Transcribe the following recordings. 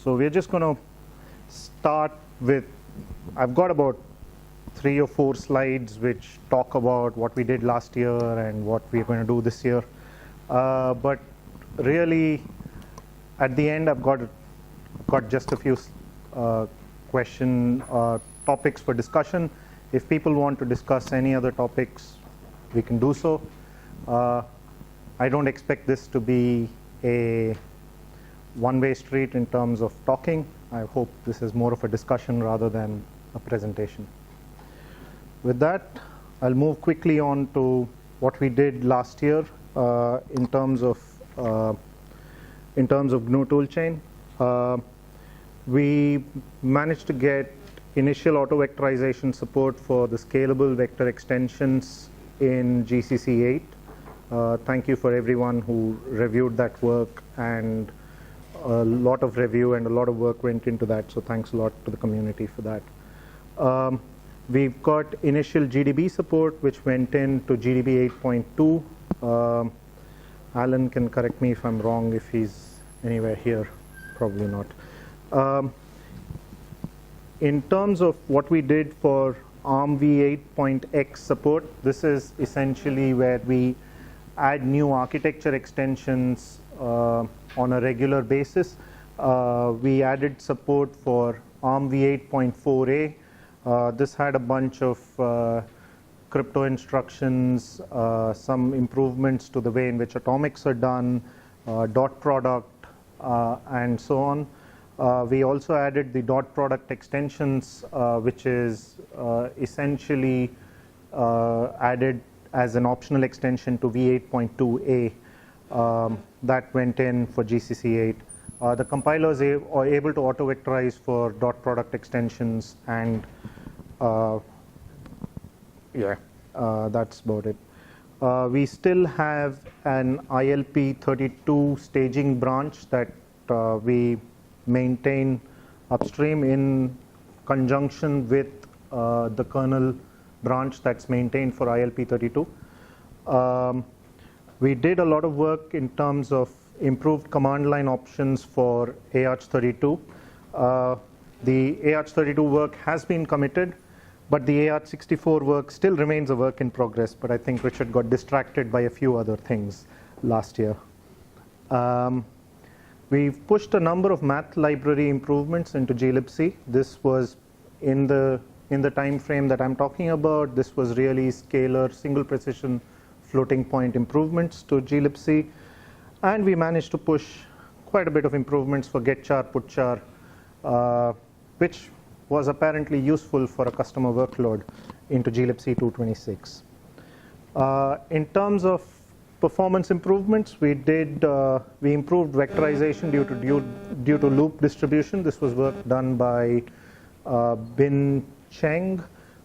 So we're just going to start with, I've got about 3 or 4 slides which talk about what we did last year and what we're going to do this year. But really, at the end, I've got just a few topics for discussion. If people want to discuss any other topics, we can do so. I don't expect this to be a one-way street in terms of talking. I hope this is more of a discussion rather than a presentation. With that, I'll move quickly on to what we did last year in terms of GNU toolchain. We managed to get initial auto-vectorization support for the scalable vector extensions in GCC 8. Thank you for everyone who reviewed that work, and a lot of review and a lot of work went into that, so thanks a lot to the community for that. We've got initial GDB support, which went into GDB 8.2. Alan can correct me if I'm wrong, if he's anywhere here. Probably not. In terms of what we did for ARM v8.x support, this is essentially where we add new architecture extensions on a regular basis. We added support for ARM v8.4a. This had a bunch of crypto instructions, some improvements to the way in which atomics are done, dot product, and so on. We also added the dot product extensions, which is essentially added as an optional extension to v8.2a. That went in for GCC 8. The compilers are able to auto-vectorize for dot product extensions, and that's about it. We still have an ILP32 staging branch that we maintain upstream in conjunction with the kernel branch that's maintained for ILP32. We did a lot of work in terms of improved command line options for AArch32. The AArch32 work has been committed, but the AArch64 work still remains a work in progress, but I think Richard got distracted by a few other things last year. We've pushed a number of math library improvements into glibc. This was in the time frame that I'm talking about. This was really scalar, single precision floating point improvements to glibc. And we managed to push quite a bit of improvements for getchar, putchar, which was apparently useful for a customer workload into glibc 226. In terms of performance improvements, we improved vectorization due to loop distribution. This was work done by Bin Cheng,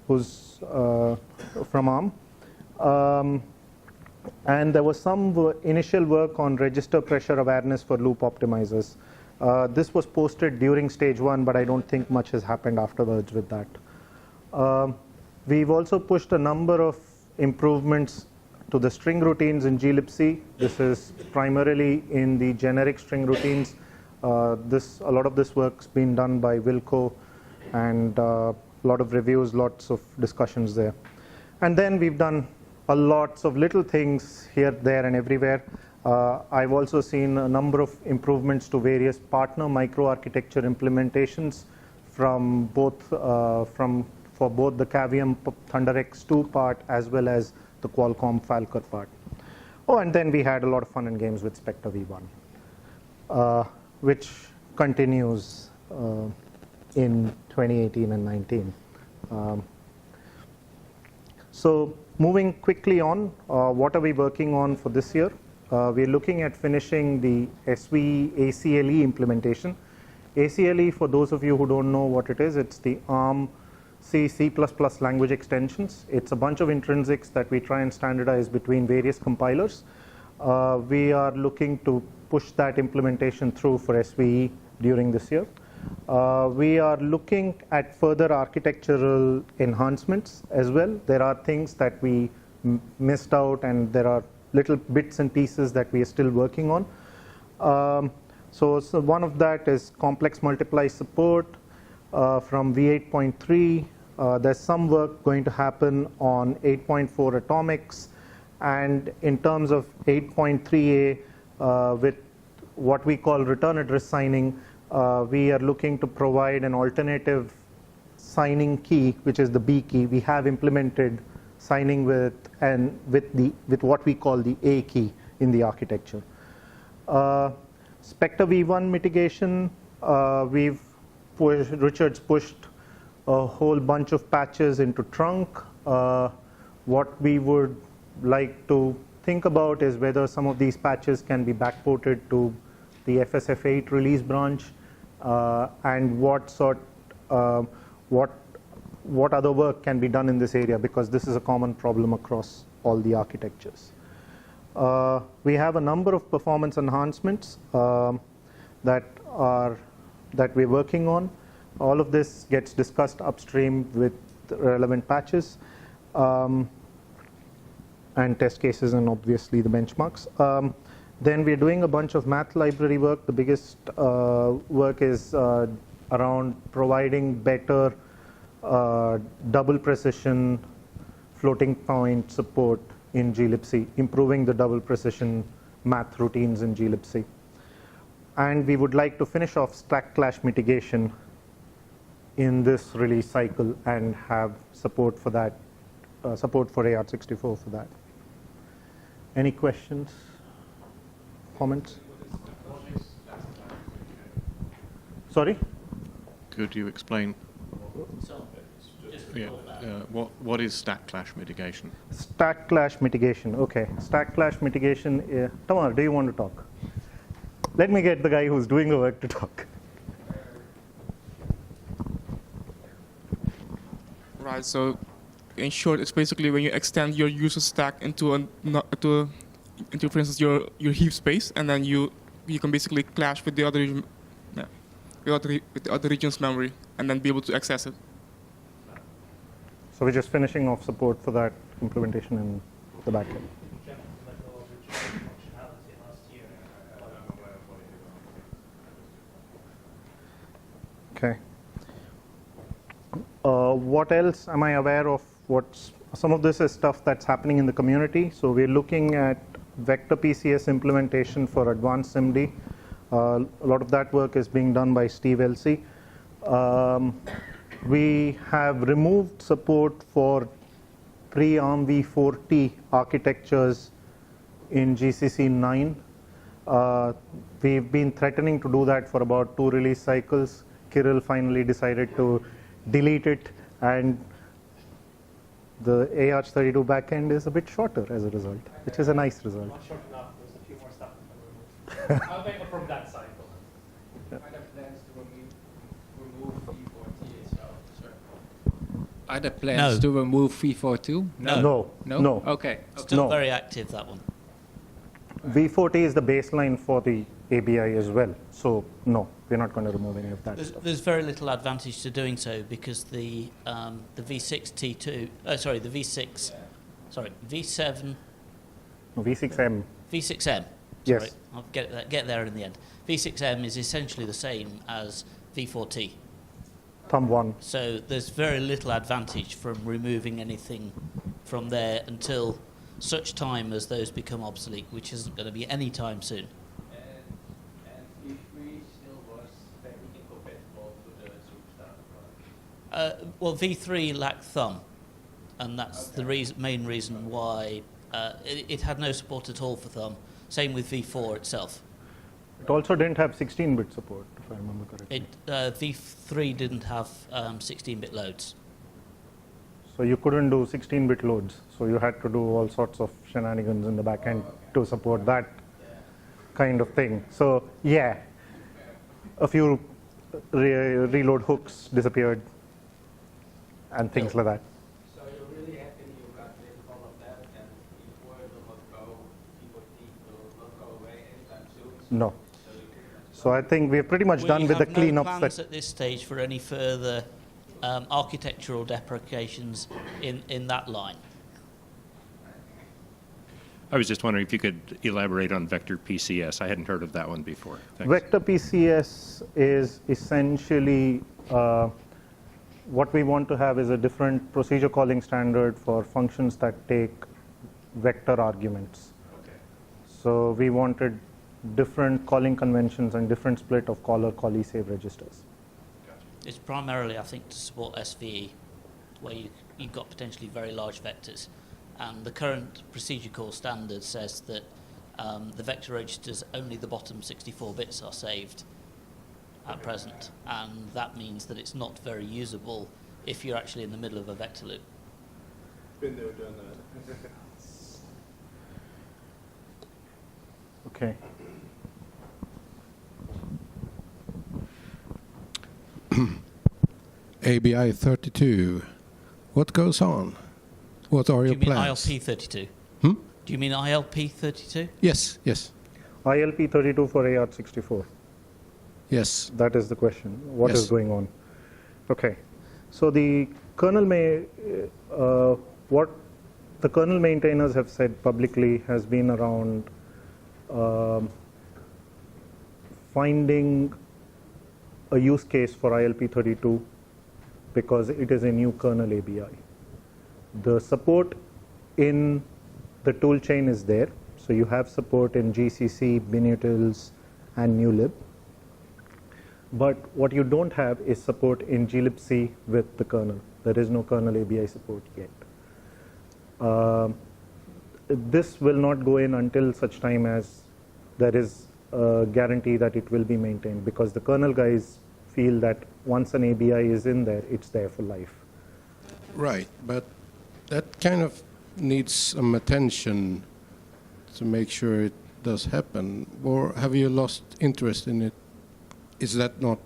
who's from ARM. And there was some initial work on register pressure awareness for loop optimizers. This was posted during stage 1, but I don't think much has happened afterwards with that. We've also pushed a number of improvements to the string routines in glibc. This is primarily in the generic string routines. A lot of this work's been done by Wilco, and a lot of reviews, lots of discussions there. And then we've done lots of little things here, there, and everywhere. I've also seen a number of improvements to various partner microarchitecture implementations from both for both the Cavium ThunderX2 part as well as the Qualcomm Falcor part. Oh, and then we had a lot of fun and games with Spectre V1, which continues in 2018 and 19. So moving quickly on, what are we working on for this year? We're looking at finishing the SVE ACLE implementation. ACLE, for those of you who don't know what it is, it's the ARM C, C++ language extensions. It's a bunch of intrinsics that we try and standardize between various compilers. We are looking to push that implementation through for SVE during this year. We are looking at further architectural enhancements as well. There are things that we missed out, and there are little bits and pieces that we are still working on. So one of that is complex multiply support from V8.3. There's some work going to happen on 8.4 atomics, and in terms of 8.3a with what we call return address signing, we are looking to provide an alternative signing key, which is the B key. We have implemented signing with what we call the A key in the architecture. Spectre V1 mitigation, Richard's pushed a whole bunch of patches into trunk. What we would like to think about is whether some of these patches can be backported to the FSF8 release branch, and what other work can be done in this area, because this is a common problem across all the architectures. We have a number of performance enhancements that we're working on. All of this gets discussed upstream with relevant patches and test cases, and obviously the benchmarks. Then we're doing a bunch of math library work. The biggest work is around providing better double precision floating point support in glibc, improving the double precision math routines in glibc. And we would like to finish off stack clash mitigation in this release cycle and have support for that, support for AArch64 for that. Any questions, comments? Sorry? Could you explain? Yeah, what is stack clash mitigation? Stack clash mitigation, okay. Stack clash mitigation, Tamar, do you want to talk? Let me get the guy who's doing the work to talk. Right, so in short, it's basically when you extend your user stack into for instance, your heap space, and then you can basically clash with the other with the other region's memory, and then be able to access it. So we're just finishing off support for that implementation in the backend. Okay. What else am I aware of? Some of this is stuff that's happening in the community. So we're looking at vector PCS implementation for advanced SIMD. A lot of that work is being done by Steve Elsey. We have removed support for pre-ARM v4t architectures in GCC 9. We've been threatening to do that for about 2 release cycles. Kirill finally decided to delete it, and the AArch32 backend is a bit shorter as a result, which is a nice result. Not short enough. There's a few more stuff to remove. I'll make it from that cycle. I have plans to remove V4T as well. Sorry. Are there plans to remove V42? No. No. Okay. Still very active, that one. V40 is the baseline for the ABI as well. So no, we're not going to remove any of that stuff. There's very little advantage to doing so, because the V6T2, sorry, the V6, sorry, V7, No, V6M. V6M. Yes. Sorry, I'll get there in the end. V6M is essentially the same as V4T. Thumb 1. So there's very little advantage from removing anything from there until such time as those become obsolete, which isn't going to be any time soon. And V3 still was very incompatible to the Superstar. Well, V3 lacked thumb, and that's the main reason why it had no support at all for thumb. Same with V4 itself. It also didn't have 16-bit support, if I remember correctly. V3 didn't have 16-bit loads. So you couldn't do 16-bit loads. So you had to do all sorts of shenanigans in the back end to support that kind of thing. So yeah, a few reload hooks disappeared and things like that. So you're really happy you got rid of all of that, and V4 will not go, V4T will not go away anytime soon? No. So I think we're pretty much done with the cleanups. We have no plans at this stage for any further architectural deprecations in that line. I was just wondering if you could elaborate on vector PCS. I hadn't heard of that one before. Thanks. Vector PCS is essentially what we want to have is a different procedure calling standard for functions that take vector arguments. Okay. So we wanted different calling conventions and different split of caller callee save registers. Gotcha. It's primarily, I think, to support SVE, where you've got potentially very large vectors. And the current procedure call standard says that the vector registers, only the bottom 64 bits are saved at present. And that means that it's not very usable if you're actually in the middle of a vector loop. Been there, done that. Okay. ABI 32. What goes on? What are Do your you mean plans? ILP 32? Hmm? Do you mean ILP 32? Yes, yes, ILP 32 for AArch64. yes. That is the question. What is Yes. going on? Okay. So the kernel what the kernel maintainers have said publicly has been around finding a use case for ILP 32 because it is a new kernel ABI. The support in the toolchain is there. So you have support in GCC, binutils, and newlib. But what you don't have is support in glibc with the kernel. There is no kernel ABI support yet. This will not go in until such time as there is a guarantee that it will be maintained, because the kernel guys feel that once an ABI is in there, it's there for life. Right, but that kind of needs some attention to make sure it does happen. Or have you lost interest in it? Is that not...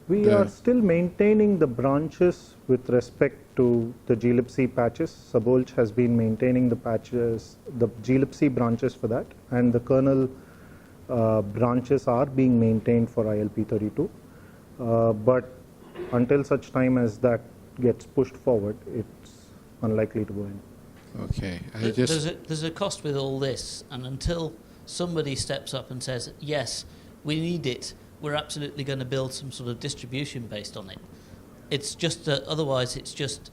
We the- are still maintaining the branches with respect to the glibc patches. Sabolch has been maintaining the patches, the glibc branches for that, and the kernel branches are being maintained for ILP32. But until such time as that gets pushed forward, it's unlikely to go in. Okay, I There's just... there's a cost with all this, and until somebody steps up and says, yes, we need it, we're absolutely going to build some sort of distribution based on it. It's just that otherwise it's just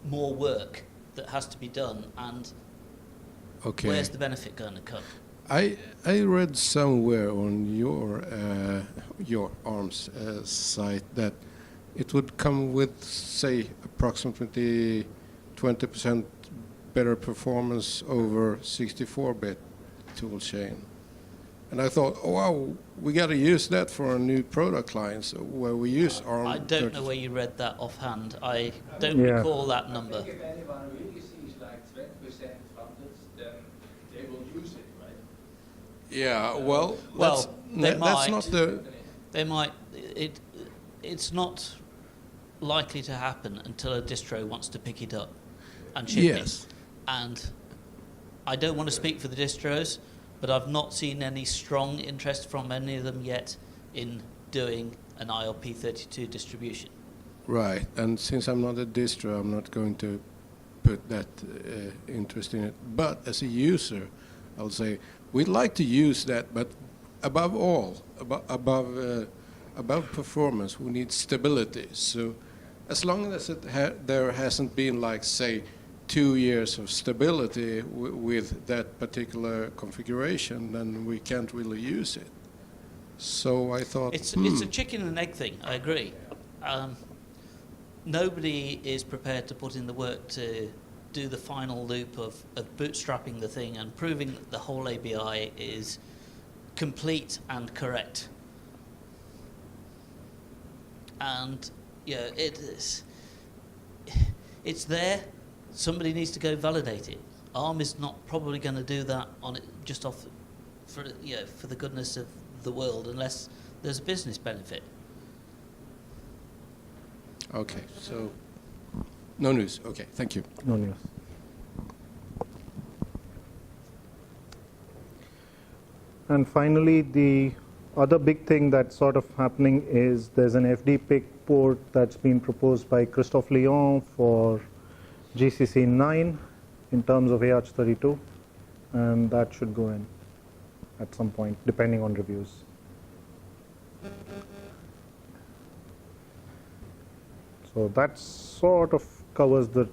more work that has to be done, and Okay. where's the benefit going to come? I read somewhere on your ARM's site that it would come with, say, approximately 20% better performance over 64-bit toolchain. And I thought, oh, wow, we got to use that for our new product lines where we use ARM. I don't know where you read that offhand. I don't Yeah. recall that number. I think if anyone really sees like 20% advantage, then they will use it, right? Yeah, well, Well, they that's might. not the... They might. It's not likely to happen until a distro wants to pick it up and ship Yes. it. And I don't want to speak for the distros, but I've not seen any strong interest from any of them yet in doing an ILP32 distribution. Right, and since I'm not a distro, I'm not going to put that interest in it. But as a user, I'll say we'd like to use that, but above all, above performance, we need stability. So as long as there hasn't been, like, say, 2 years of stability with that particular configuration, then we can't really use it. So I thought, It's a chicken and egg thing, I agree. Nobody is prepared to put in the work to do the final loop of bootstrapping the thing and proving that the whole ABI is complete and correct. And yeah, it's there. Somebody needs to go validate it. ARM is not probably going to do that on it just off for the goodness of the world, unless there's a business benefit. okay, so no news. Okay, thank you. No news. And finally, the other big thing that's sort of happening is there's an FD-PIC port that's been proposed by Christophe Lyon for GCC 9 in terms of AArch32. and that should go in at some point, depending on reviews. So that sort of covers the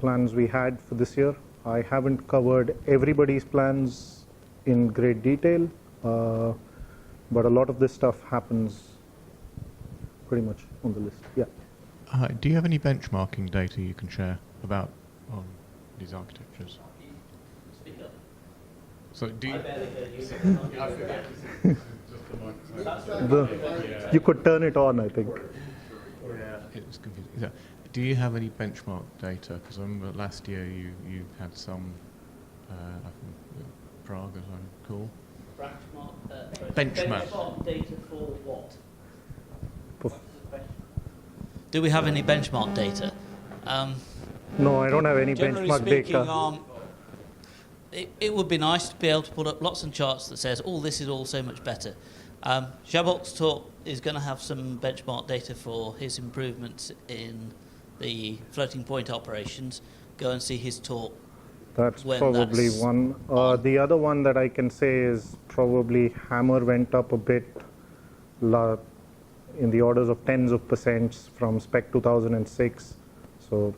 plans we had for this year. I haven't covered everybody's plans in great detail, but a lot of this stuff happens pretty much on the list. Yeah. Do you have any benchmarking data you can share about these architectures? Speak up. So do you? I barely heard you. You could turn it on, I think. It's confusing. Yeah. Do you have any benchmark data? Because I remember last year you had some, I think Prague, as I recall. Benchmark. Benchmark data for what? For- Do we have any benchmark data? No, I don't have any Generally benchmark speaking, data. it would be nice to be able to put up lots of charts that says, oh, this is all so much better. Szabolc's talk is going to have some benchmark data for his improvements in the floating point operations. Go and see his talk. That's when probably that's one. on. The other one that I can say is probably Hammer went up a bit in the orders of tens of percent from Spec 2006. So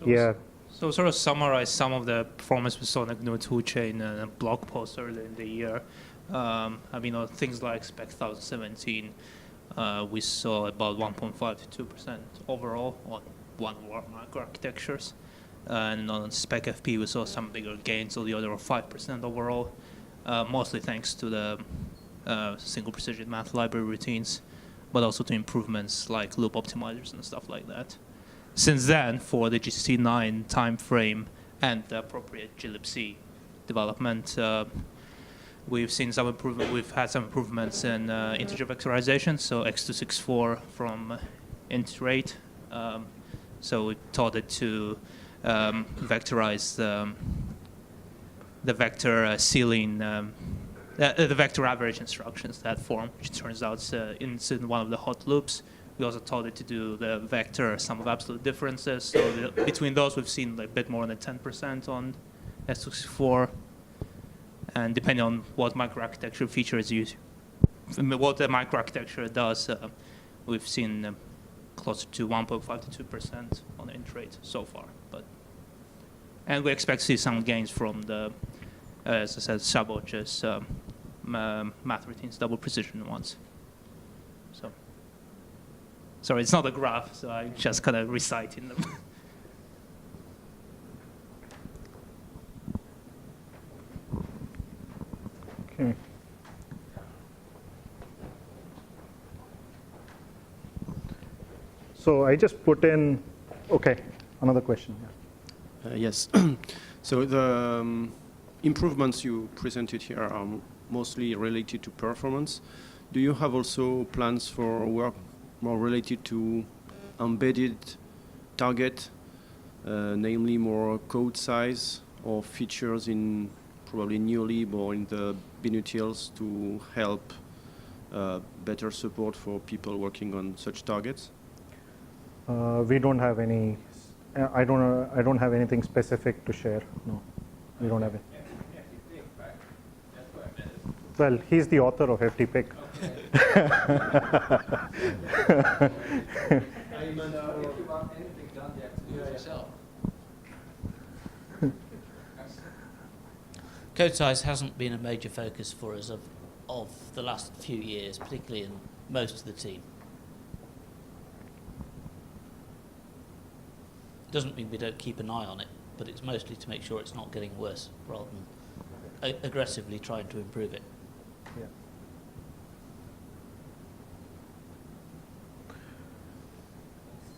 yeah. So sort of summarize some of the performance we saw in the GNU toolchain and a blog post earlier in the year. Things like Spec 2017, we saw about 1.5 to 2% overall on one of our microarchitectures. And on Spec FP, we saw some bigger gains on the order of 5% overall, mostly thanks to the single precision math library routines, but also to improvements like loop optimizers and stuff like that. Since then, for the GCC9 timeframe and the appropriate glibc development, we've seen some improvement. We've had some improvements in integer vectorization, so x264 from int8. So we taught it to vectorize the vector ceiling, the vector average instructions, that form, which turns out it's in one of the hot loops. We also taught it to do the vector sum of absolute differences. So between those, we've seen a bit more than 10% on x264. And depending on what microarchitecture feature is used, what the microarchitecture does, we've seen closer to 1.5 to 2% on the int rate so far. And we expect to see some gains from the, as I said, Szabolc's math routines, double precision ones. So, sorry, it's not a graph, so I'm just kind of reciting them. Okay. So I just put in, okay, another question. Yeah. Yes. So the improvements you presented here are mostly related to performance. Do you have also plans for work more related to embedded target, namely more code size or features in probably NeoLib or in the binutils to help better support for people working on such targets? We don't have any. I don't have anything specific to share. No, we don't have it. Well, he's the author of FTPIC. Code size hasn't been a major focus for us of the last few years, particularly in most of the team. Doesn't mean we don't keep an eye on it, but it's mostly to make sure it's not getting worse rather than aggressively trying to improve it. Yeah.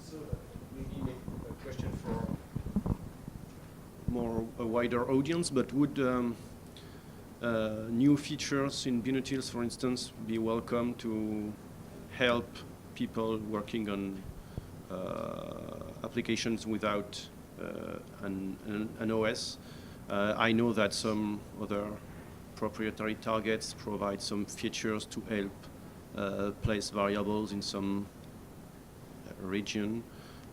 So maybe a question for more a wider audience, but would new features in binutils, for instance, be welcome to help people working on applications without an OS? I know that some other proprietary targets provide some features to help place variables in some region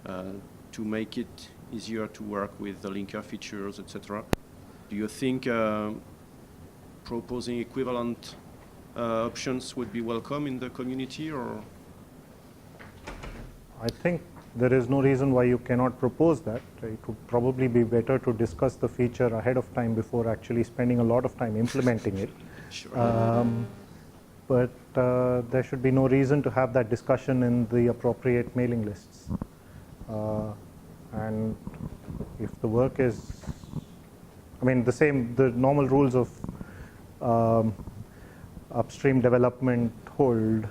to make it easier to work with the linker features, etc. Do you think proposing equivalent options would be welcome in the community, or? I think there is no reason why you cannot propose that. It would probably be better to discuss the feature ahead of time before actually spending a lot of time implementing it. Sure. But there should be no reason to have that discussion in the appropriate mailing lists. And if the work is, I mean, the normal rules of upstream development hold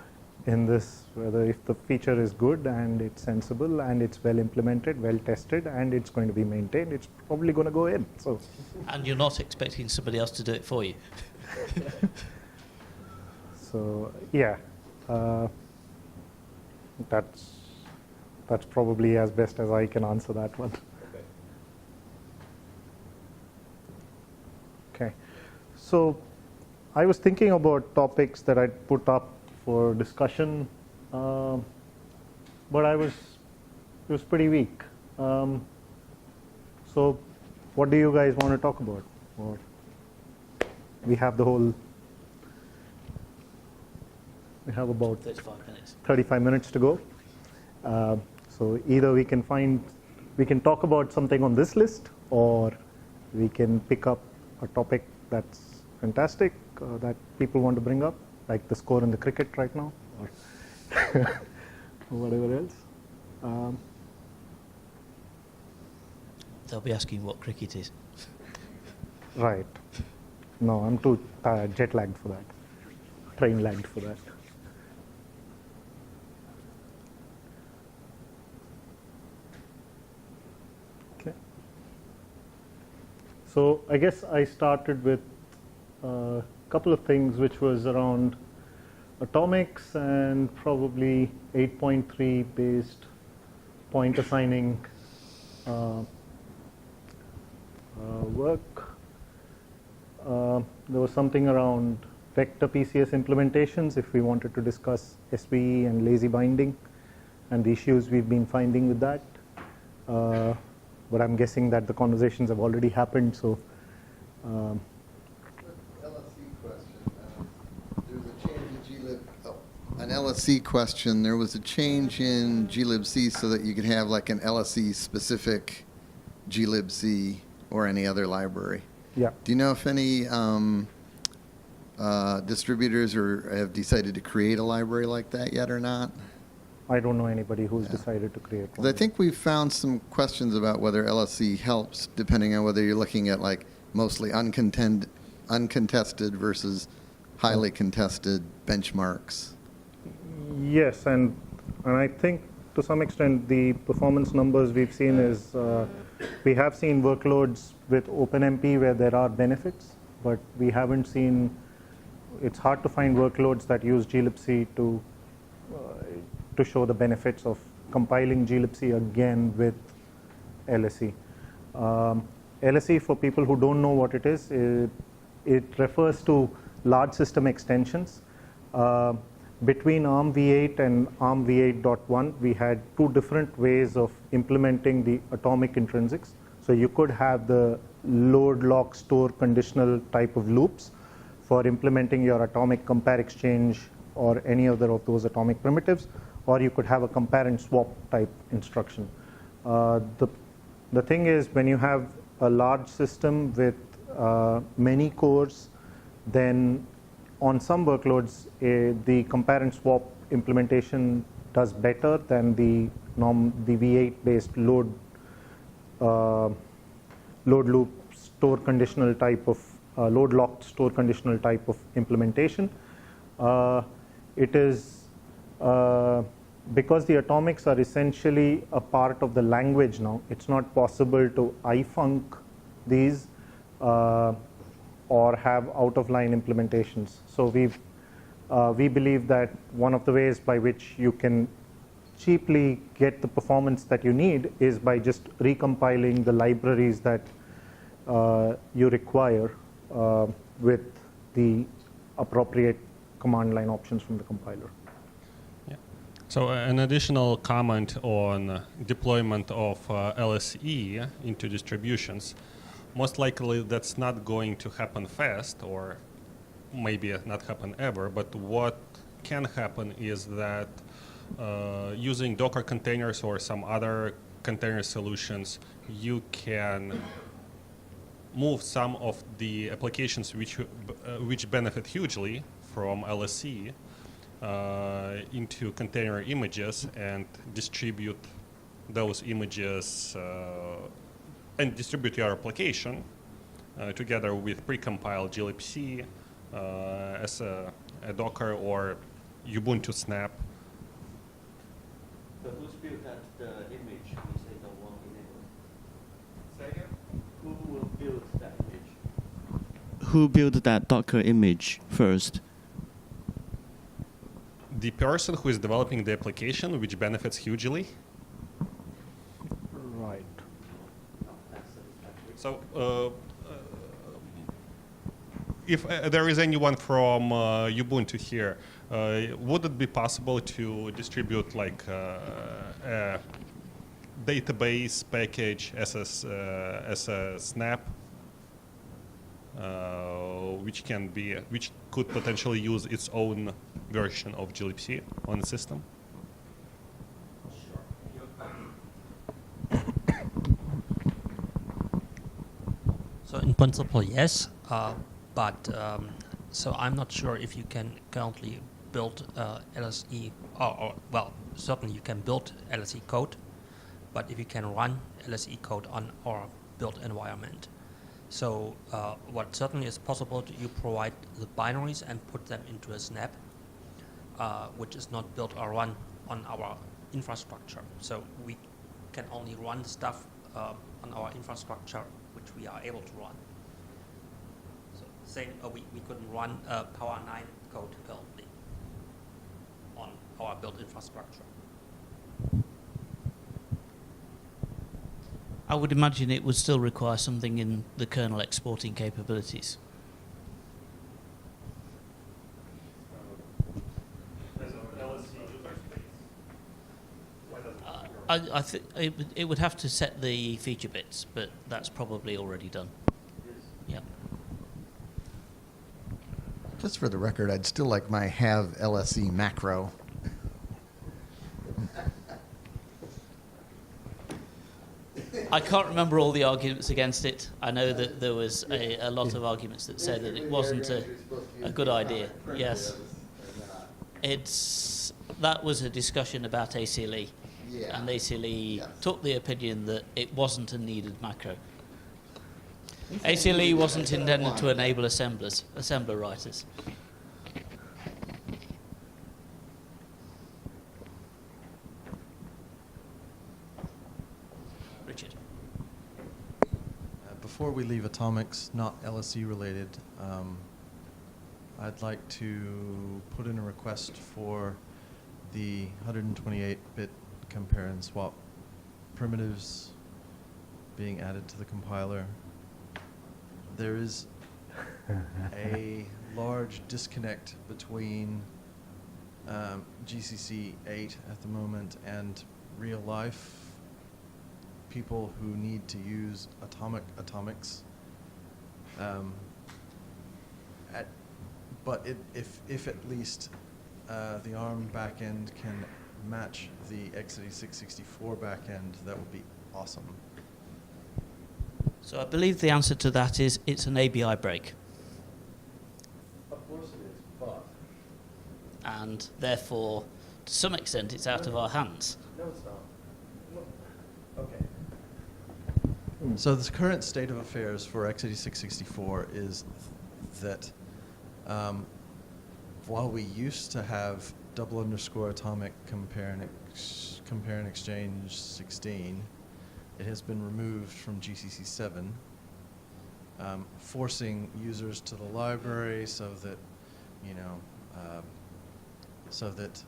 in this, whether if the feature is good and it's sensible and it's well implemented, well tested, and it's going to be maintained, it's probably going to go in. So. And you're not expecting somebody else to do it for you. So yeah, that's probably as best as I can answer that one. Okay, so I was thinking about topics that I'd put up for discussion, but it was pretty weak. So what do you guys want to talk about? Or we have about 35 minutes. 35 minutes to go. So either we can talk about something on this list, or we can pick up a topic that's fantastic that people want to bring up, like the score in the cricket right now, or whatever else. They'll be asking what cricket is. Right. No, I'm too tired, jet lagged for that, train lagged for that. Okay. So I guess I started with a couple of things, which was around atomics and probably 8.3 based point assigning work. There was something around vector PCS implementations, if we wanted to discuss SVE and lazy binding and the issues we've been finding with that. But I'm guessing that the conversations have already happened, so. An LSC question, there was a change in glibc so that you could have like an LSC specific glibc or any other library. Yeah. Do you know if any distributors have decided to create a library like that yet or not? I don't know anybody who's decided to create one. I think we've found some questions about whether LSC helps, depending on whether you're looking at like mostly uncontested versus highly contested benchmarks. Yes, and I think to some extent the performance numbers we've seen is we have seen workloads with OpenMP where there are benefits, but we haven't seen. It's hard to find workloads that use glibc to show the benefits of compiling glibc again with LSE. LSE, for people who don't know what it is, it refers to large system extensions. Between ARM v8 and ARM v8.1, we had two different ways of implementing the atomic intrinsics. So you could have the load, lock, store conditional type of loops for implementing your atomic compare exchange or any other of those atomic primitives, or you could have a compare and swap type instruction. The thing is, when you have a large system with many cores, then on some workloads, the compare and swap implementation does better than the V8 based load loop store conditional type of load locked store conditional type of implementation. It is because the atomics are essentially a part of the language now, it's not possible to ifunc these or have out-of-line implementations. So we believe that one of the ways by which you can cheaply get the performance that you need is by just recompiling the libraries that you require with the appropriate command line options from the compiler. Yeah. So an additional comment on deployment of LSE into distributions. Most likely that's not going to happen fast, or maybe not happen ever, but what can happen is that using Docker containers or some other container solutions, you can move some of the applications which benefit hugely from LSE into container images and distribute those images and distribute your application together with precompiled glibc as a Docker or Ubuntu snap. So who's built that image? We say the one enable. Say again? Who will build that image? Who built that Docker image first? The person who is developing the application, which benefits hugely. Right. So if there is anyone from Ubuntu here, would it be possible to distribute like a database package as a snap, which could potentially use its own version of glibc on the system? So in principle, yes, but so I'm not sure if you can currently build LSE, or well, certainly you can build LSE code, but if you can run LSE code on our built environment. So what certainly is possible, you provide the binaries and put them into a snap, which is not built or run on our infrastructure. So we can only run stuff on our infrastructure which we are able to run. So same, we couldn't run Power 9 code currently on our built infrastructure. I would imagine it would still require something in the kernel exporting capabilities. I think it would have to set the feature bits, but that's probably already done. Yeah. Just for the record, I'd still like my have LSE macro. I can't remember all the arguments against it. I know that there was a lot of arguments that said that it wasn't a good idea. Yes. That was a discussion about ACLE. Yeah. And ACLE took the opinion that it wasn't a needed macro. ACLE wasn't intended to enable assembler writers. Richard. Before we leave atomics, not LSE related, I'd like to put in a request for the 128-bit compare and swap primitives being added to the compiler. There is a large disconnect between GCC 8 at the moment and real life people who need to use atomics. But if at least the ARM backend can match the x86-64 backend, that would be awesome. So I believe the answer to that is it's an ABI break. Of course it is, but... And therefore, to some extent, it's out of our hands. No, it's not. Okay. So the current state of affairs for x86-64 is that while we used to have _atomic compare and exchange 16, it has been removed from GCC 7, forcing users to the library so that, so that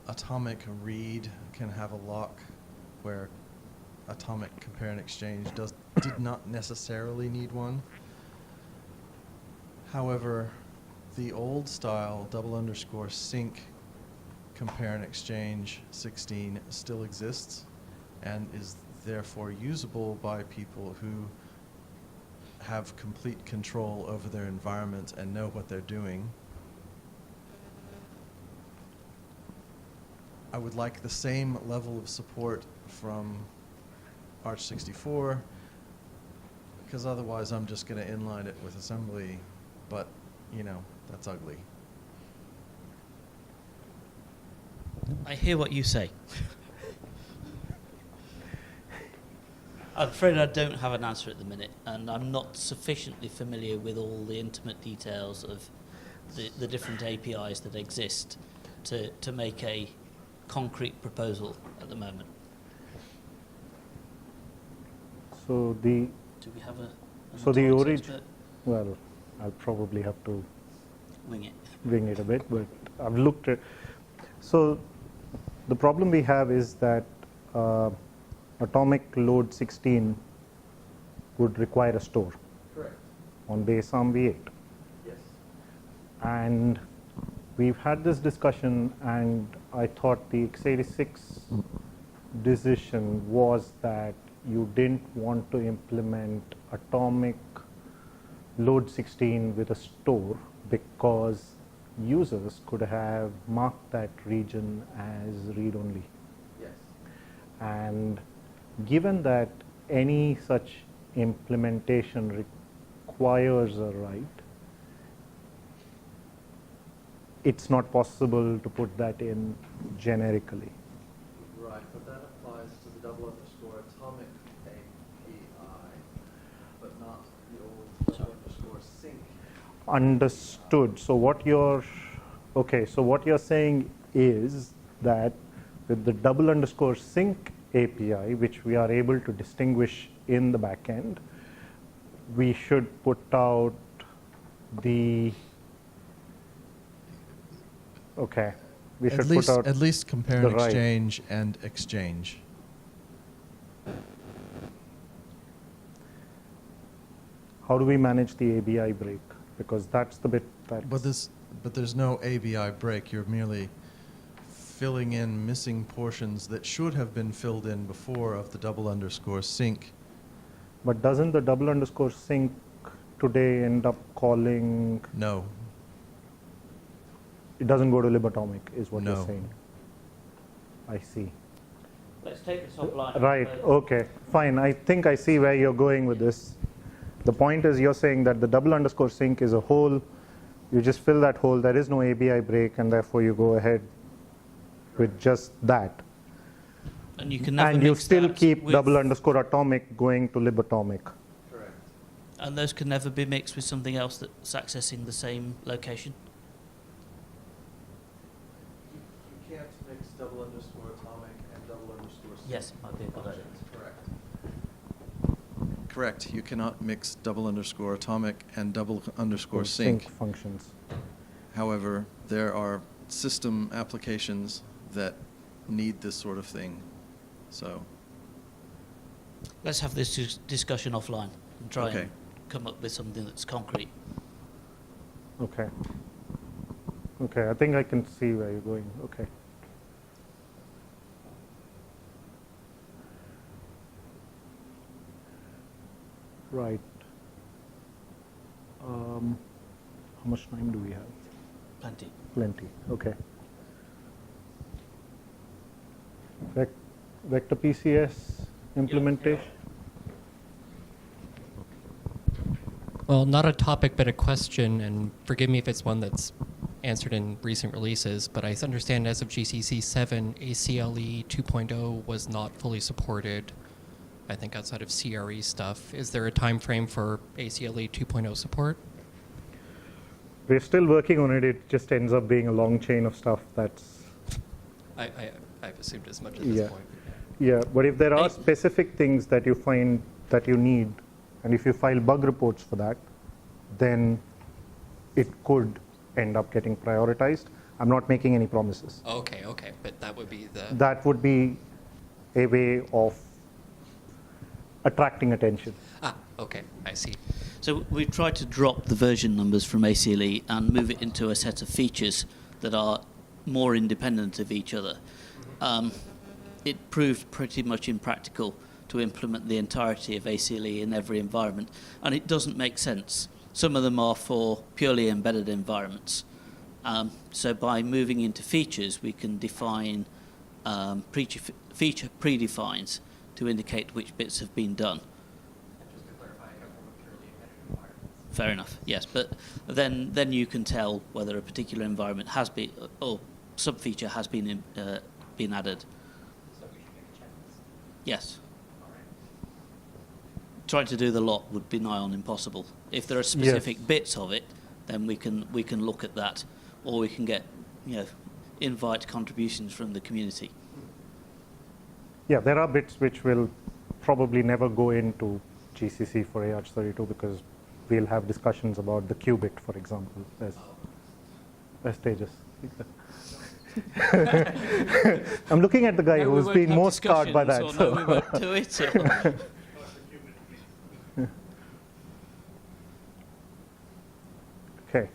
atomic read can have a lock where atomic compare and exchange did not necessarily need one. However, the old style _sync compare and exchange 16 still exists and is therefore usable by people who have complete control over their environment and know what they're doing. I would like the same level of support from AArch64, because otherwise I'm just going to inline it with assembly, but, you know, that's ugly. I hear what you say. I'm afraid I don't have an answer at the minute, and I'm not sufficiently familiar with all the intimate details of the different APIs that exist to make a concrete proposal at the moment. So the Do we have a so the electronics origin. expert? Well, I'll probably have to Wing it. bring it a bit, but I've looked at. So the problem we have is that atomic load 16 would require a store. Correct. On base ARM v8. Yes. And we've had this discussion, and I thought the x86 decision was that you didn't want to implement atomic load 16 with a store because users could have marked that region as read-only. Yes. And given that any such implementation requires a write, it's not possible to put that in generically. Right, but that applies to the double underscore atomic API, but not the old double underscore sync. Understood. So what you're saying is that with the double underscore sync API, which we are able to distinguish in the backend, we should put out the we should put out At least compare the and right. exchange and exchange. How do we manage the ABI break? Because that's the bit that. But there's no ABI break. You're merely filling in missing portions that should have been filled in before of the double underscore sync. But doesn't the double underscore sync today end up calling? No. It doesn't go to libatomic, is what No. you're saying. I see. Let's take this offline. Right. Okay. Fine. I think I see where you're going with this. The point is you're saying that the double underscore sync is a hole. You just fill that hole. There is no ABI break, and therefore you go ahead with just that. And you can never And you mix still that keep with- double underscore atomic going to libatomic. Correct. And those can never be mixed with something else that's accessing the same location? You can't mix double underscore atomic and double underscore sync. Yes, might be a good idea. Correct. Correct. You cannot mix double underscore atomic and double underscore sync. Functions. However, there are system applications that need this sort of thing. So, Let's have this discussion offline and try Okay. and come up with something that's concrete. Okay. Okay. I think I can see where you're going. Okay. Right. How much time do we have? Plenty. Plenty. Okay. Vector PCS implementation. Well, not a topic, but a question, and forgive me if it's one that's answered in recent releases, but I understand as of GCC 7, ACLE 2.0 was not fully supported, I think outside of CRE stuff. Is there a time frame for ACLE 2.0 support? We're still working on it. It just ends up being a long chain of stuff that's. I've assumed as much at this point. Yeah, but if there are specific things that you find that you need, and if you file bug reports for that, then it could end up getting prioritized. I'm not making any promises. Okay, but that would be the... That would be a way of attracting attention. Okay, I see. So we've tried to drop the version numbers from ACLE and move it into a set of features that are more independent of each other. It proved pretty much impractical to implement the entirety of ACLE in every environment, and it doesn't make sense. Some of them are for purely embedded environments. So by moving into features, we can define feature predefines to indicate which bits have been done. Just to clarify, I come from a purely embedded environment. Fair enough, yes, but then you can tell whether a particular environment has been, or sub-feature has been added. So we should make a checklist. Yes. All right. Trying to do the lot would be nigh on impossible. If there are specific bits of it, then we can look at that, or we can get, invite contributions from the community. Yeah, there are bits which will probably never go into GCC for AArch32 because we'll have discussions about the qubit, for example, as Tejas. I'm looking at the guy who's been most scarred by that. So we won't do it. So. Okay.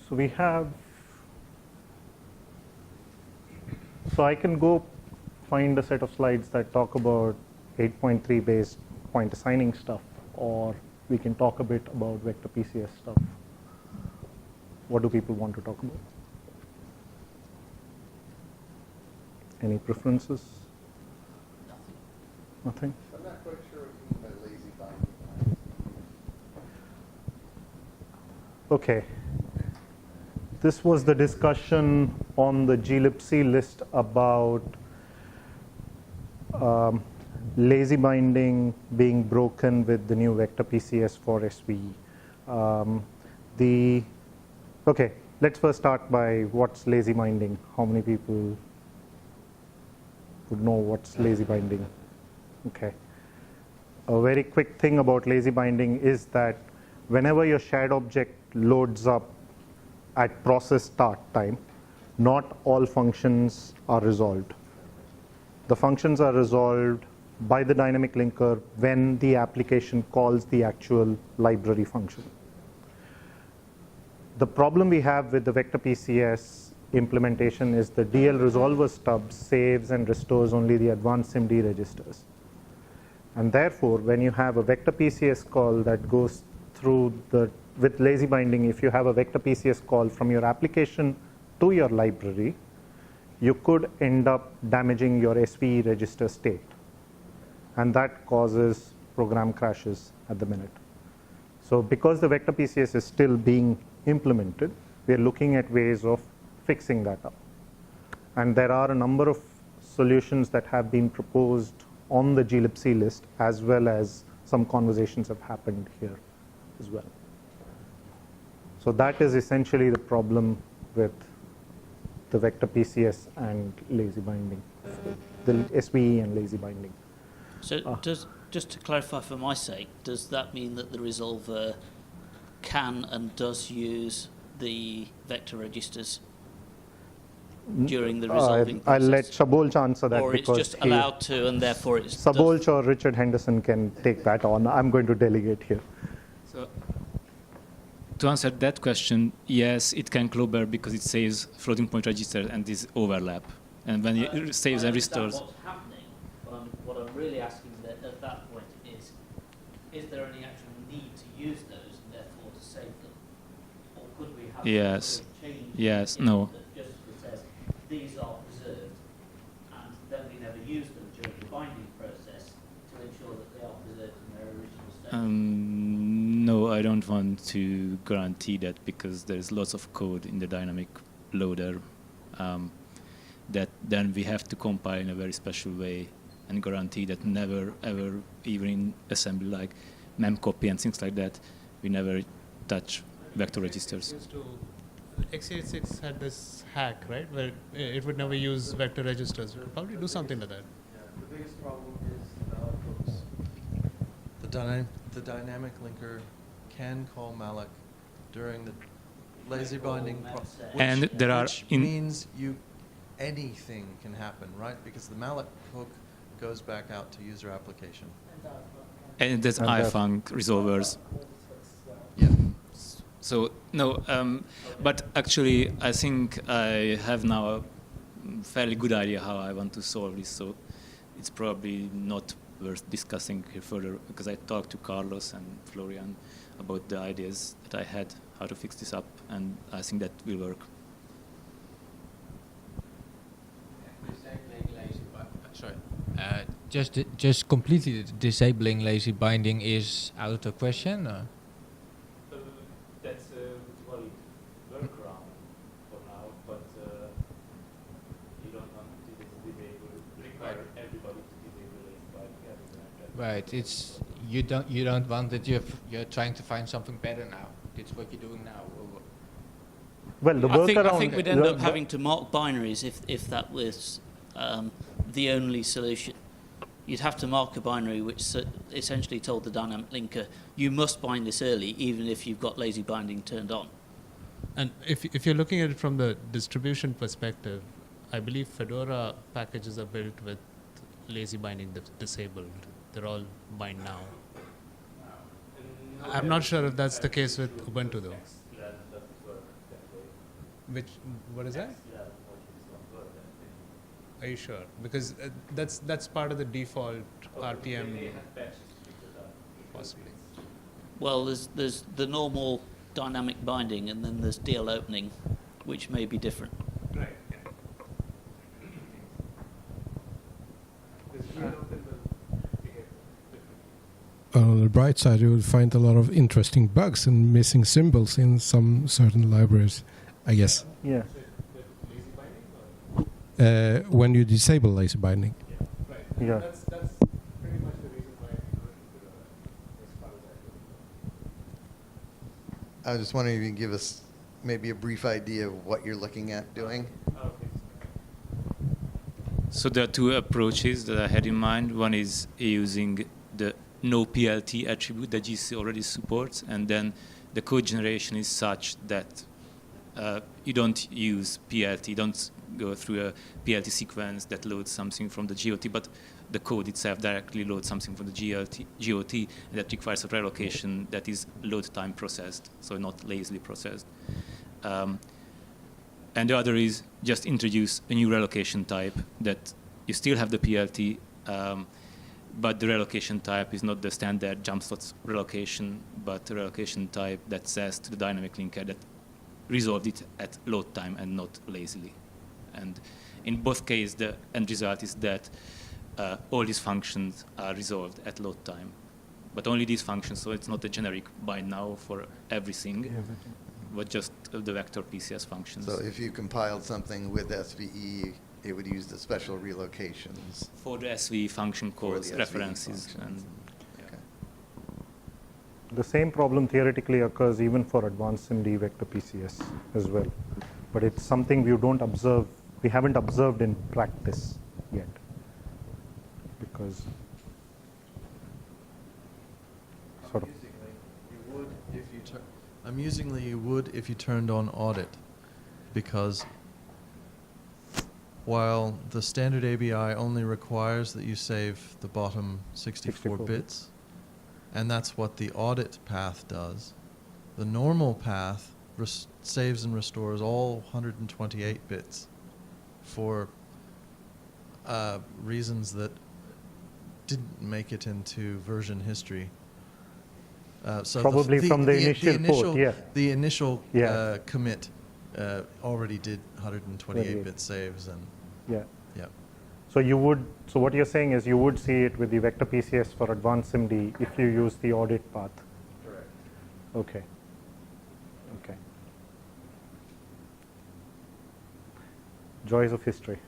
So we have. So I can go find a set of slides that talk about 8.3 based point assigning stuff, or we can talk a bit about vector PCS stuff. What do people want to talk about? Any preferences? Nothing? I'm not quite sure what you mean by lazy binding. Okay. This was the discussion on the glibc list about lazy binding being broken with the new vector PCS for SVE. Okay, let's first start by what's lazy binding. How many people would know what's lazy binding? Okay. A very quick thing about lazy binding is that whenever your shared object loads up at process start time, not all functions are resolved. The functions are resolved by the dynamic linker when the application calls the actual library function. The problem we have with the vector PCS implementation is the DL resolver stub saves and restores only the advanced SIMD registers. And therefore, when you have a vector PCS call that goes through with lazy binding, if you have a vector PCS call from your application to your library, you could end up damaging your SVE register state. And that causes program crashes at the minute. So because the vector PCS is still being implemented, we are looking at ways of fixing that up. And there are a number of solutions that have been proposed on the glibc list, as well as some conversations have happened here as well. So that is essentially the problem with the vector PCS and lazy binding, the SVE and lazy binding. So just to clarify for my sake, does that mean that the resolver can and does use the vector registers during the resolving process? I'll let Sabolch answer that, or because it's just allowed to, and therefore it's Sabolch or Richard Henderson can take that on. I'm going to delegate here. So, to answer that question, yes, it can clobber because it saves floating point register and this overlap. And when it saves and restores. What's happening, what I'm really asking at that point is there any actual need to use those and therefore to save them? Or could we have Yes. a change Yes. in No. that just says these are preserved, and then we never use them during the binding process to ensure that they are preserved in their original state? No, I don't want to guarantee that, because there's lots of code in the dynamic loader that then we have to compile in a very special way and guarantee that never, ever, even in assembly like memcopy and things like that, we never touch vector registers. x86 had this hack, right, where it would never use vector registers. We could probably do something to that. Yeah, the biggest problem is malloc hooks. The dynamic linker can call malloc during the lazy binding, And there are which means anything can happen, right? Because the malloc hook goes back out to user application. And there's ifunc resolvers. Yeah. So no, but actually I think I have now a fairly good idea how I want to solve this. So it's probably not worth discussing here further because I talked to Carlos and Florian about the ideas that I had how to fix this up, and I think that will work. Sorry. Just completely disabling lazy binding is out of the question. That's a valid workaround for now, but you don't want to require everybody to disable lazy binding. Right. It's you don't want that you're trying to find something better now. That's what you're doing now. Well, the workaround. I think we'd end up having to mark binaries if that was the only solution. You'd have to mark a binary which essentially told the dynamic linker, you must bind this early, even if you've got lazy binding turned on. And if you're looking at it from the distribution perspective, I believe Fedora packages are built with lazy binding disabled. They're all bind now. I'm not sure if that's the case with Ubuntu though. What is that? Are you sure? Because that's part of the default RPM. Possibly. Well, there's the normal dynamic binding, and then there's DL opening, which may be different. Right. On the bright side, you will find a lot of interesting bugs and missing symbols in some certain libraries, I guess. Yeah. When you disable lazy binding. Yeah. That's pretty much the reason why I was just wondering if you can give us maybe a brief idea of what you're looking at doing. So there are two approaches that I had in mind. One is using the no PLT attribute that GC already supports, and then the code generation is such that you don't use PLT, you don't go through a PLT sequence that loads something from the GOT, but the code itself directly loads something from the GOT, and that requires a relocation that is load time processed, so not lazily processed. And the other is just introduce a new relocation type that you still have the PLT, but the relocation type is not the standard jump slots relocation, but a relocation type that says to the dynamic linker that resolved it at load time and not lazily. And in both cases, the end result is that all these functions are resolved at load time, but only these functions, so it's not a generic bind now for everything, but just the vector PCS functions. So if you compiled something with SVE, it would use the special relocations. For the SVE function calls, SVE references. functions. And Okay. The same problem theoretically occurs even for advanced SIMD vector PCS as well. But it's something we haven't observed in practice yet. Because sort of. Amusingly, you would if you turned on Audit, because while the standard ABI only requires that you save the bottom 64 bits, and that's what the Audit path does, the normal path saves and restores all 128 bits for reasons that didn't make it into version history. So Probably from the initial port, yeah. The initial Yeah. commit already did 128-bit saves, and Yeah. yeah. So you would. So what you're saying is you would see it with the vector PCS for advanced SIMD if you use the audit path. Correct. Okay. Okay. Joys of history.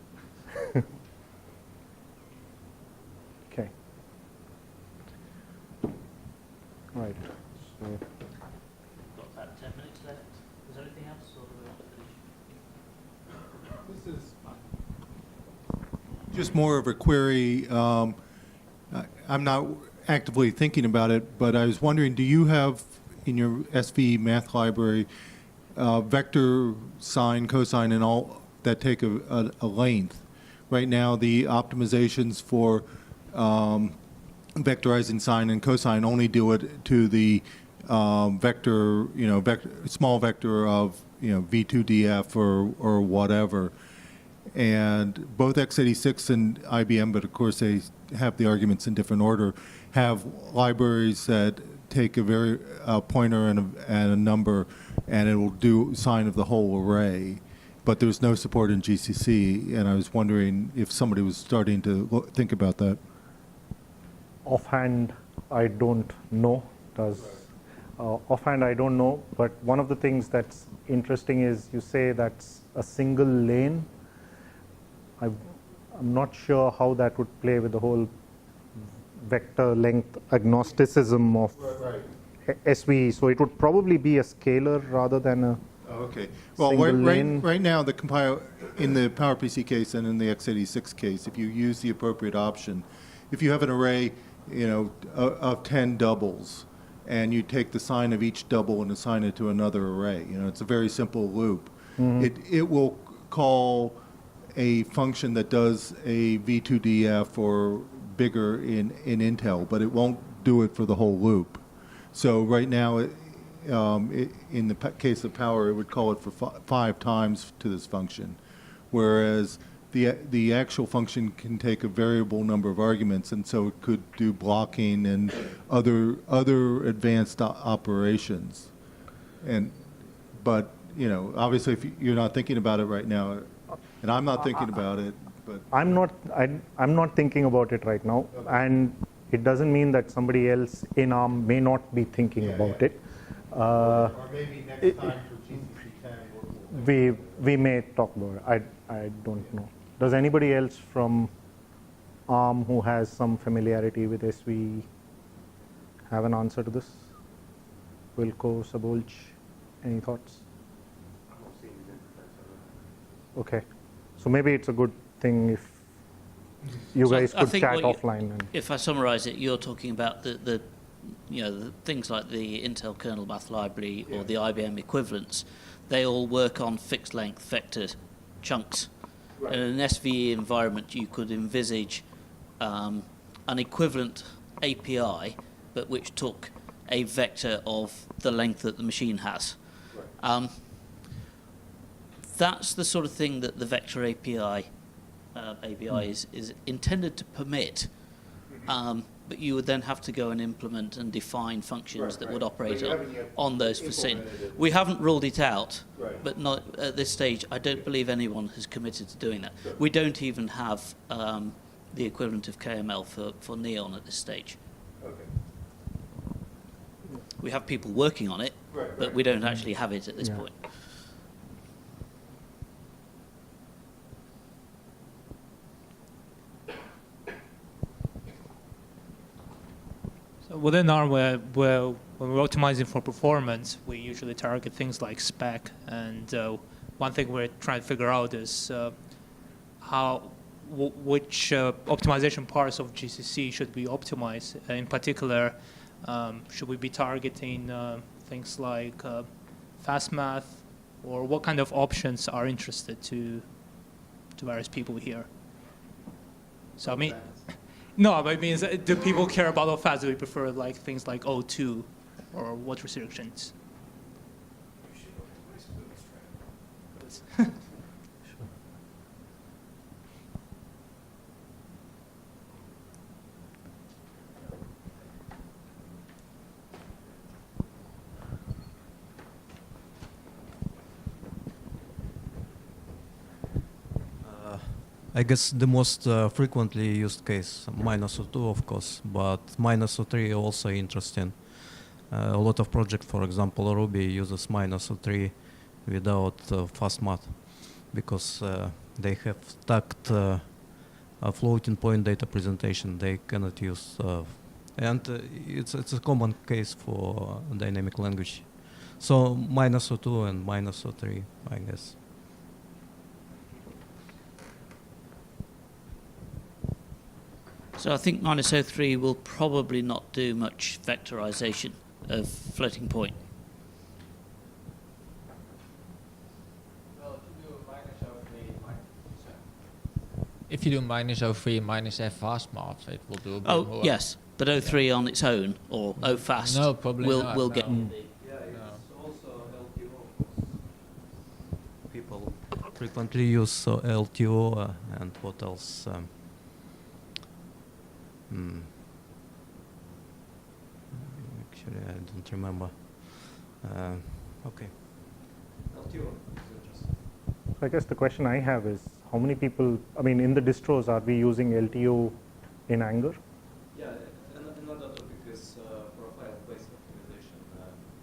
Okay. Right. So. Got about 10 minutes left. Is there anything else, or do we want to finish? This is just more of a query. I'm not actively thinking about it, but I was wondering, do you have in your SV math library vector, sine, cosine, and all that take a length? Right now, the optimizations for vectorizing sine and cosine only do it to the vector, small vector of, V2DF or whatever. And both x86 and IBM, but of course they have the arguments in different order, have libraries that take a pointer and a number, and it will do sign of the whole array. But there's no support in GCC, and I was wondering if somebody was starting to think about that. Offhand, I don't know. Offhand, I don't know. But one of the things that's interesting is you say that's a single lane. I'm not sure how that would play with the whole vector length agnosticism of SVE. So it would probably be a scalar rather than a okay. Well, right now, the compile in the PowerPC case and in the x86 case, if you use the appropriate option, if you have an array, of 10 doubles, and you take the sign of each double and assign it to another array, it's a very simple loop. Mm-hmm. It will call a function that does a V2DF or bigger in Intel, but it won't do it for the whole loop. So right now, in the case of Power, it would call it for 5 times to this function, whereas the actual function can take a variable number of arguments, and so it could do blocking and other advanced operations. But obviously, if you're not thinking about it right now, and I'm not thinking about it, but I'm not thinking about it right now, and it doesn't mean that somebody else in ARM may not be thinking about it. Or maybe next time for GCC 10, we may talk about it. I don't know. Does anybody else from ARM who has some familiarity with SVE have an answer to this? Wilco, Sabolch, any thoughts? Okay, so maybe it's a good thing if you guys could chat offline. If I summarize it, you're talking about the things like the Intel kernel math library or the IBM equivalents. They all work on fixed length vector chunks. Right. In an SVE environment, you could envisage an equivalent API, but which took a vector of the length that the machine has. Right. That's the sort of thing that the vector API is intended to permit. But you would then have to go and implement and define functions that would operate on those for SYN. We haven't ruled it out, but not at this stage. I don't believe anyone has committed to doing that. We don't even have the equivalent of KML for Neon at this stage. Okay. We have people working on it, but we don't actually have it at this point. Within ARM, when we're optimizing for performance, we usually target things like spec. And one thing we're trying to figure out is which optimization parts of GCC should we optimize. In particular, should we be targeting things like fast math, or what kind of options are interested to various people here? So I mean. No, but it means, do people care about how fast? Do they prefer like things like O2 or what restrictions? I guess the most frequently used case, -02, of course, but -03 also interesting. A lot of projects, for example, Ruby uses -03 without fast math because they have stacked a floating point data presentation. They cannot use, and it's a common case for dynamic language. So -02 and -03, I guess. So I think -03 will probably not do much vectorization of floating point. Well, if you do -03, -f fast math, it will do a bit more. Yes, But O3 on its own, or OFast, No, probably will not, will no. get. Yeah, it's also LTO. People frequently use LTO and what else? Actually, I don't remember. Okay. LTO. I guess the question I have is, how many people, I mean, in the distros, are we using LTO in Anger? Yeah, another topic is profile-based optimization.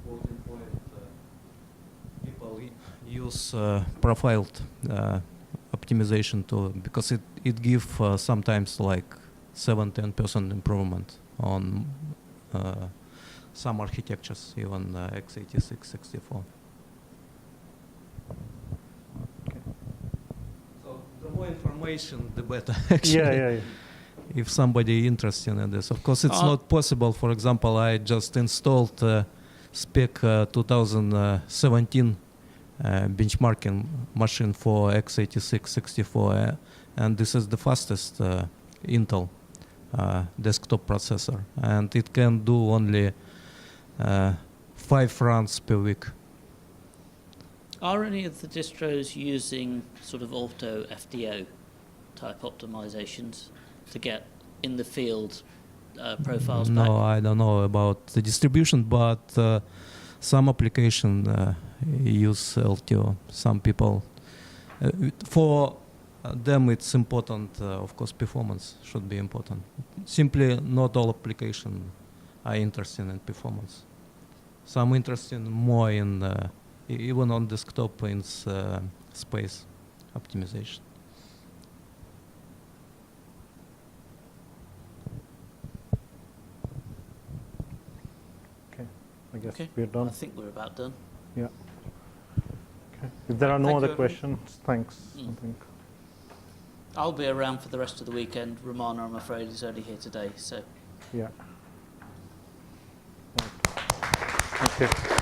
Floating point, people use profiled optimization too, because it gives sometimes like 7-10% improvement on some architectures, even x86-64. So the more information, the better. Actually. Yeah. If somebody interested in this. Of course, it's not possible. For example, I just installed Spec 2017 benchmarking machine for x86-64, and this is the fastest Intel desktop processor, and it can do only 5 runs per week. Are any of the distros using sort of auto FDO type optimizations to get in the field profiles back? No, I don't know about the distribution, but some application use LTO. Some people, for them it's important, of course, performance should be important. Simply not all applications are interested in performance. Some interested more in, even on desktop, in space optimization. I guess Okay. we're done. I think we're about done. Yeah. Okay. If there are no Thank other you, everyone. questions, thanks. Mm. I think. I'll be around for the rest of the weekend. Ramana, I'm afraid, is only here today, so. Yeah. Right. Okay.